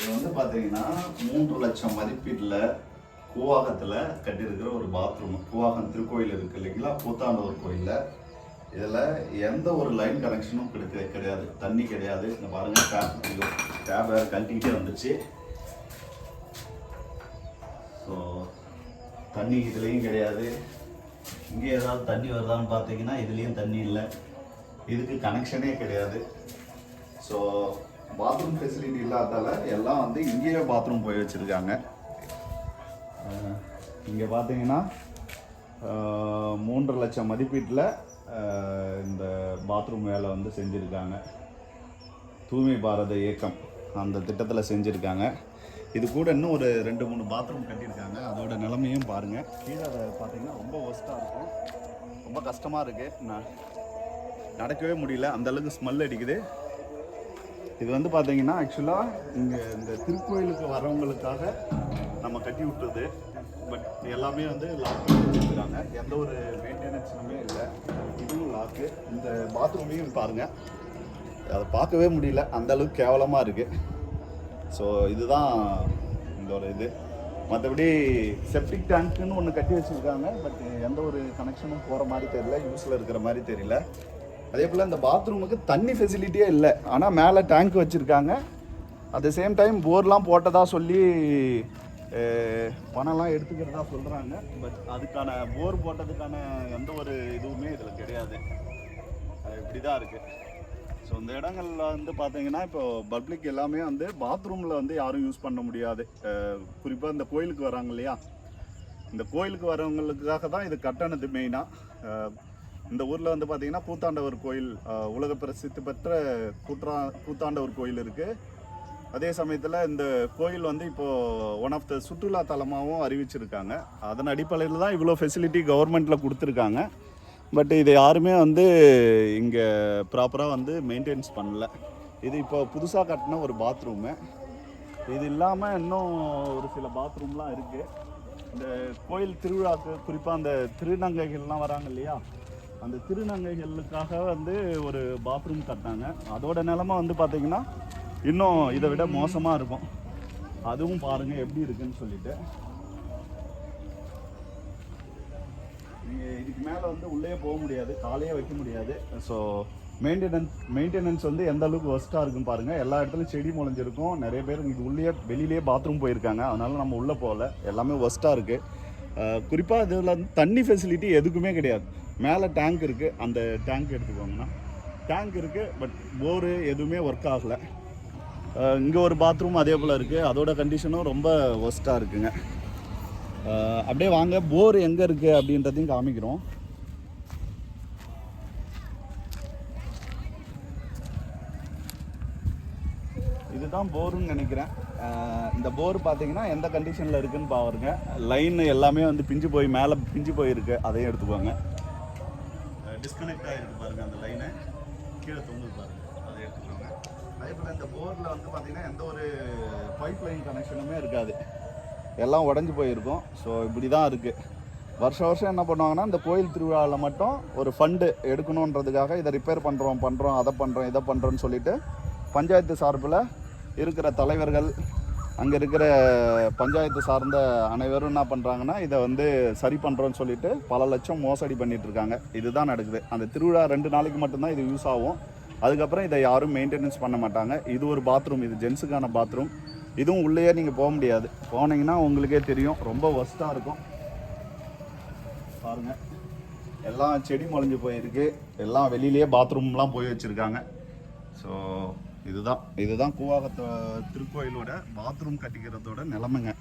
இது வந்து பார்த்தீங்கன்னா 3 லட்சம் மதிப்பீட்டில் கூவாகத்தில் கட்டியிருக்கிற ஒரு பாத்ரூம். கூவாகம் திருக்கோயில் இருக்குது இல்லைங்களா, கூத்தாண்டவர் கோயிலில். இதில் எந்த ஒரு லைன் கனெக்ஷனும் கிடையாது, தண்ணி கிடையாது. இந்த பாருங்கள், டேப் வேறு கழட்டிக்கிட்டே வந்துச்சு. ஸோ தண்ணி இதுலேயும் கிடையாது. இங்கே ஏதாவது தண்ணி வருதான்னு பார்த்தீங்கன்னா இதுலேயும் தண்ணி இல்லை. இதுக்கு கனெக்ஷனே கிடையாது. ஸோ பாத்ரூம் ஃபெசிலிட்டி இல்லாதால எல்லாம் வந்து இங்கேயே பாத்ரூம் போய் வச்சுருக்காங்க. இங்கே பார்த்தீங்கன்னா 3 லட்சம் மதிப்பீட்டில் இந்த பாத்ரூம் வேலை வந்து செஞ்சுருக்காங்க. தூய்மை பாரத இயக்கம் அந்த திட்டத்தில் செஞ்சுருக்காங்க. இது கூட இன்னும் ஒரு 2-3 பாத்ரூம் கட்டியிருக்காங்க. அதோட நிலைமையும் பாருங்கள். கீழே அதை பார்த்தீங்கன்னா ரொம்ப ஒஸ்ட்டாக இருக்கும், ரொம்ப கஷ்டமாக இருக்குது. நடக்கவே முடியல, அந்தளவுக்கு ஸ்மெல் அடிக்குது. இது வந்து பார்த்தீங்கன்னா ஆக்சுவலாக இங்கே இந்த திருக்கோயிலுக்கு வரவங்களுக்காக நம்ம கட்டி விட்டுறது. பட் எல்லாமே வந்து லாக் பண்ணி வச்சுருக்காங்க, எந்த ஒரு மெயின்டெனன்ஸுமே இல்லை. இதுவும் லாக்கு. இந்த பாத்ரூமையும் பாருங்கள், அதை பார்க்கவே முடியல, அந்தளவுக்கு கேவலமாக இருக்குது. ஸோ இதுதான் இந்த ஒரு இது. மற்றபடி செப்டிக் டேங்க்குன்னு ஒன்று கட்டி வச்சுருக்காங்க. பட் எந்த ஒரு கனெக்ஷனும் போகிற மாதிரி தெரியல, யூஸில் இருக்கிற மாதிரி தெரியல. அதே போல் இந்த பாத்ரூமுக்கு தண்ணி ஃபெசிலிட்டியே இல்லை. ஆனால் மேலே டேங்க் வச்சுருக்காங்க. அட் த சேம் டைம் போர்லாம் போட்டதாக சொல்லி பணம்லாம் எடுத்துக்கிறதா சொல்கிறாங்க. பட் அதுக்கான போர் போட்டதுக்கான எந்த ஒரு இதுவுமே இதில் கிடையாது. இப்படி தான் இருக்குது. ஸோ இந்த இடங்களில் வந்து பார்த்தீங்கன்னா இப்போ பப்ளிக் எல்லாமே வந்து பாத்ரூமில் வந்து யாரும் யூஸ் பண்ண முடியாது. குறிப்பாக இந்த கோயிலுக்கு வராங்க இல்லையா, இந்த கோயிலுக்கு வரவங்களுக்காக தான் இது கட்டணது மெயினாக. இந்த ஊரில் வந்து பார்த்திங்கன்னா கூத்தாண்டவர் கோயில், உலக பிரசித்தி பெற்ற கூத்தாண்டவர் கோயில் இருக்குது. அதே சமயத்தில் இந்த கோயில் வந்து இப்போது ஒன் ஆஃப் த சுற்றுலா தலமாகவும் அறிவிச்சிருக்காங்க. அதன் அடிப்படையில் தான் இவ்வளோ ஃபெசிலிட்டி கவர்மெண்ட்டில் கொடுத்துருக்காங்க. பட் இதை யாருமே வந்து இங்கே ப்ராப்பராக வந்து மெயின்டைன்ஸ் பண்ணல. இது இப்போ புதுசாக கட்டின ஒரு பாத்ரூமு. இது இல்லாமல் இன்னும் ஒரு சில பாத்ரூம்லாம் இருக்குது. இந்த கோயில் திருவிழாவுக்கு குறிப்பாக அந்த திருநங்கைகள்லாம் வராங்க இல்லையா, அந்த திருநங்கைகளுக்காக வந்து ஒரு பாத்ரூம் கட்டினாங்க. அதோட நிலமை வந்து பார்த்திங்கன்னா இன்னும் இதை விட மோசமாக இருக்கும். அதுவும் பாருங்கள் எப்படி இருக்குன்னு சொல்லிட்டு. நீங்கள் இதுக்கு மேலே வந்து உள்ளே போக முடியாது, காலையே வைக்க முடியாது. ஸோ மெயின்டெனன்ஸ் வந்து எந்த அளவுக்கு ஒஸ்ட்டாக இருக்குன்னு பாருங்கள். எல்லா இடத்துலையும் செடி முளைஞ்சிருக்கும். நிறைய பேர் இது உள்ளே வெளியிலே பாத்ரூம் போயிருக்காங்க. அதனால நம்ம உள்ளே போகல, எல்லாமே ஒஸ்ட்டாக இருக்குது. குறிப்பாக இதில் வந்து தண்ணி ஃபெசிலிட்டி எதுக்குமே கிடையாது. மேலே டேங்க் இருக்குது, அந்த டேங்க் எடுத்துக்கோங்கன்னா டேங்க் இருக்குது. பட் போரு எதுவுமே ஒர்க் ஆகலை. இங்கே ஒரு பாத்ரூம் அதே போல் இருக்குது. அதோட கண்டிஷனும் ரொம்ப ஒஸ்ட்டாக இருக்குங்க. அப்படியே வாங்க, போர் எங்கே இருக்குது அப்படின்றதையும் காமிக்கிறோம். இதுதான் போருன்னு நினைக்கிறேன். இந்த போர் பார்த்தீங்கன்னா எந்த கண்டிஷனில் இருக்குதுன்னு பாருங்க. லைன் எல்லாமே வந்து பிஞ்சு போய் மேலே பிஞ்சு போயிருக்கு, அதையும் எடுத்துக்கோங்க. டிஸ்கனெக்ட் ஆகிருக்கு பாருங்கள், அந்த லைனை கீழே தொங்குது பாருங்கள், அதை எடுத்துக்கோங்க. அதே போல் இந்த போரில் வந்து பார்த்திங்கன்னா எந்த ஒரு பைப் லைன் கனெக்ஷனுமே இருக்காது, எல்லாம் உடஞ்சி போயிருக்கும். ஸோ இப்படி தான் இருக்குது. வருஷம் என்ன பண்ணுவாங்கன்னா இந்த கோயில் திருவிழாவில் மட்டும் ஒரு ஃபண்டு எடுக்கணுன்றதுக்காக இதை ரிப்பேர் பண்ணுறோம் அதை பண்ணுறோம் இதை பண்ணுறோன்னு சொல்லிவிட்டு பஞ்சாயத்து சார்பில் இருக்கிற தலைவர்கள், அங்கே இருக்கிற பஞ்சாயத்து சார்ந்த அனைவரும் என்ன பண்ணுறாங்கன்னா இதை வந்து சரி பண்ணுறோன்னு சொல்லிட்டு பல லட்சம் மோசடி பண்ணிகிட்ருக்காங்க. இதுதான் நடக்குது. அந்த திருவிழா 2 நாளைக்கு மட்டும்தான் இது யூஸ் ஆகும். அதுக்கப்புறம் இதை யாரும் மெயின்டெனன்ஸ் பண்ண மாட்டாங்க. இது ஒரு பாத்ரூம், இது ஜென்ஸுக்கான பாத்ரூம். இதுவும் உள்ளேயே நீங்கள் போக முடியாது. போனீங்கன்னா உங்களுக்கே தெரியும், ரொம்ப ஒஸ்ட்டாக இருக்கும். பாருங்கள், எல்லாம் செடி முளைஞ்சு போயிருக்கு, எல்லாம் வெளியிலேயே பாத்ரூம்லாம் போய் வச்சுருக்காங்க. ஸோ இதுதான் கூவாகத்து திருக்கோயிலோட பாத்ரூம் கட்டிக்கிறதோட நிலைமைங்க.